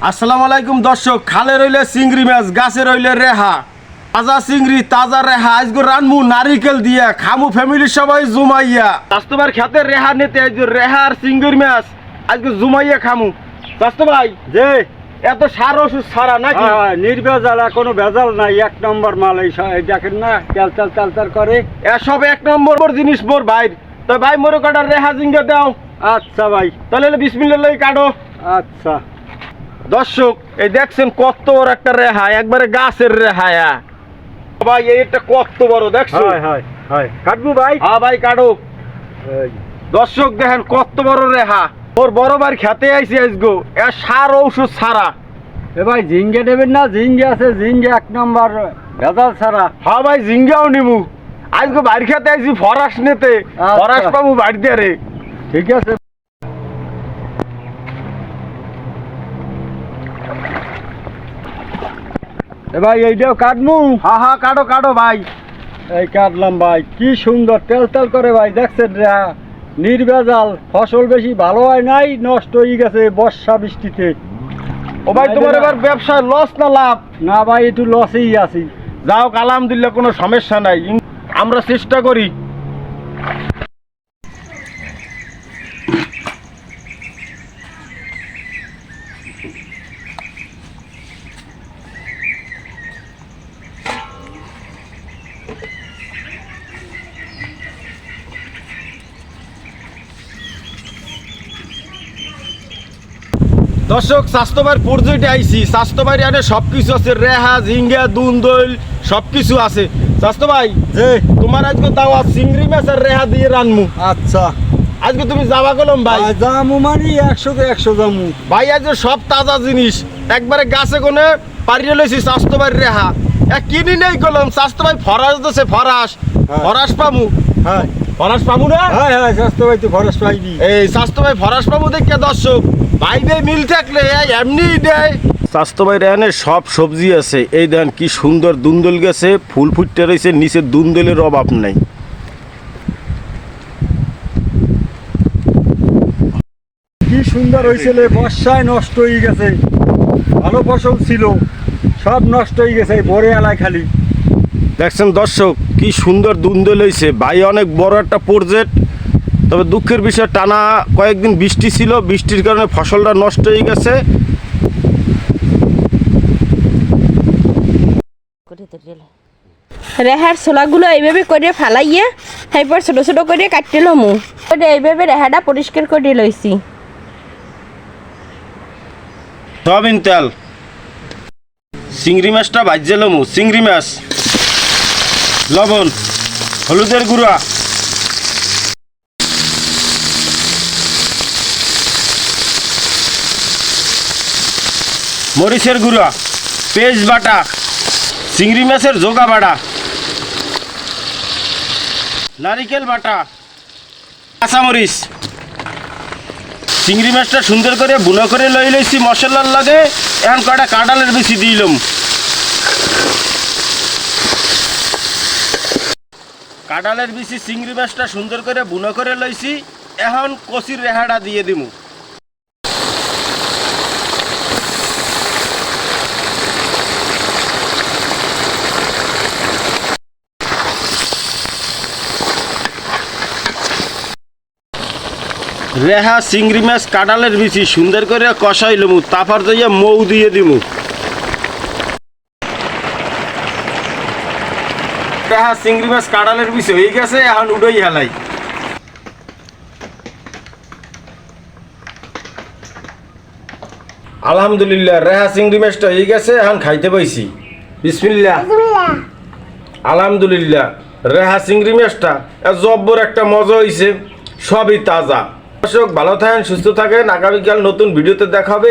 আসসালামু আলাইকুম দর্শক, খালে রইলে চিংড়ি মাছ, গাছে রইলে রেহা, তাজা চিংড়ি তাজা রেহা। আজকে রানমু নারিকেল দিয়া, খামু ফ্যামিলির সবাই জুমাইয়া। স্বাস্থ্যবার খেতে রেহা নিতে আজকে রেহা আর চিংড়ি মাছ আজকে জুমাইয়া খামু। স্বাস্থ্য ভাই যে এত সার ওষুধ ছাড়া নাকি? নির্ভেজাল, কোনো ভেজাল নাই, এক নম্বর মাল। এই দেখেন না, চাল করে এসব এক নম্বর জিনিস মোর ভাই। তো ভাই মোর কাটার রেহা জিঙ্গা দাও। আচ্ছা ভাই, তাহলে বিসমিল্লাহ লই কাটো। আচ্ছা দর্শক এই দেখছেন কত বড় একটা রেহা, একবারে গাছের রেহায়া ভাই। এইটা কত বড় দেখছো? কাটবো ভাই। হ্যাঁ ভাই কাটো। দর্শক দেখেন কত বড় রেহা। ওর বড় ভাই খেতে আইসি আজগো, এর সার ঔষধ ছাড়া। এ ভাই ঝিঙ্গে নেবেন না? ঝিঙ্গে আছে, ঝিঙ্গে এক নম্বর, ভেজাল ছাড়া। হ্যাঁ ভাই ঝিঙ্গাও নিমু। আজকে বাড়ি খেতে আইসি ফরাস নিতে। ফরাস পাবো বাড়িতে রে। ঠিক আছে এ ভাই, এইটাও কাটমু। হ্যাঁ হ্যাঁ কাটো কাটো ভাই। এই কাটলাম ভাই, কি সুন্দর তেল করে ভাই। দেখছেন রেহা নির্ভেজাল, ফসল বেশি ভালো হয় নাই, নষ্ট হয়ে গেছে বর্ষা বৃষ্টিতে। ও ভাই তোমার এবার ব্যবসায় লস না লাভ? না ভাই, একটু লসেই আছি। যাও আলহামদুলিল্লাহ, কোনো সমস্যা নাই, আমরা চেষ্টা করি। দর্শক স্বাস্থ্যবার পর্যায়ে আইসি। স্বাস্থ্যবাড়ি আনে সবকিছু আছে, রেহা ঝিঙ্গা দুন্দল সবকিছু আছে। স্বাস্থ্য ভাই যে তোমার আজকে দাওয়া চিংড়ি মাছ আর রেহা দিয়ে রানমু। আচ্ছা আজকে তুমি যাবা কলম ভাই? জামু মানে 100 জামু ভাই। আজকে সব তাজা জিনিস একবারে গাছে কোনে পারিয়ে লইছি। স্বাস্থ্যবাড়ি রেহা এক কিনি নেই কলম। স্বাস্থ্য ভাই ফরাস দিছে, ফরাস ফরাস পামু। হ্যাঁ ফরাস পামু না? হ্যাঁ স্বাস্থ্য ভাই তো খরচ পাইবি। এই স্বাস্থ্য ভাই ফরাস পামু দেখে দর্শক ভাইবে মিল থাকলে এমনি দেয়। স্বাস্থ্য ভাই রেহানের সব সবজি আছে। এই দেন কি সুন্দর দুন্দল গেছে, ফুল ফুটতে রয়েছে, নিচে দুন্দলের অভাব নাই। কি সুন্দর হয়েছিল, বর্ষায় নষ্ট হয়ে গেছে। ভালো ফসল ছিল, সব নষ্ট হয়ে গেছে বরে এলায় খালি। দেখছেন দর্শক কি সুন্দর দুন্দল হয়েছে ভাই। অনেক বড় একটা প্রজেক্ট। তবে দুঃখের বিষয় টানা কয়েকদিন বৃষ্টি ছিল, বৃষ্টির কারণে ফসলটা নষ্ট হয়ে গেছে। রেহার ছোলাগুলো এইভাবে করে ফালাইয়ে তারপর ছোট ছোট করে কাটতে লমু। এইভাবে রেহাটা পরিষ্কার করে লইছি। সয়াবিন তেল, চিংড়ি মাছটা ভাজে লমু। চিংড়ি মাছ, লবণ, হলুদের গুঁড়া, মরিচের গুঁড়া, পেঁয়াজ বাটা, চিংড়ি মাছের জোগা বাটা, নারিকেল বাটা, কাঁচামরিচ। চিংড়ি মাছটা সুন্দর করে বুনো করে লইছি মশলার লাগে। এখন কয়টা কাঁঠালের বেশি দিলাম। কাঁঠালের বেশি চিংড়ি মাছটা সুন্দর করে বুনো করে লইছি। এখন কচির রেহাটা দিয়ে দিমু। রেহা চিংড়ি মাছ কাঁঠালের বিচি সুন্দর করে কষাই লমু। তারপর যাইয়া মৌ দিয়ে দিমু। রেহা চিংড়ি মাছ কাঁঠালের বিচি হয়ে গেছে, এখন উডই হেলাই। আলহামদুলিল্লাহ রেহা চিংড়ি মাছটা হয়ে গেছে, এখন খাইতে পাইছি। বিসমিল্লাহ। আলহামদুলিল্লাহ রেহা চিংড়ি মাছটা জব্বর একটা মজা হয়েছে, সবই তাজা। দর্শক ভালো থাকেন, সুস্থ থাকেন। আগামীকাল নতুন ভিডিওতে দেখা হবে।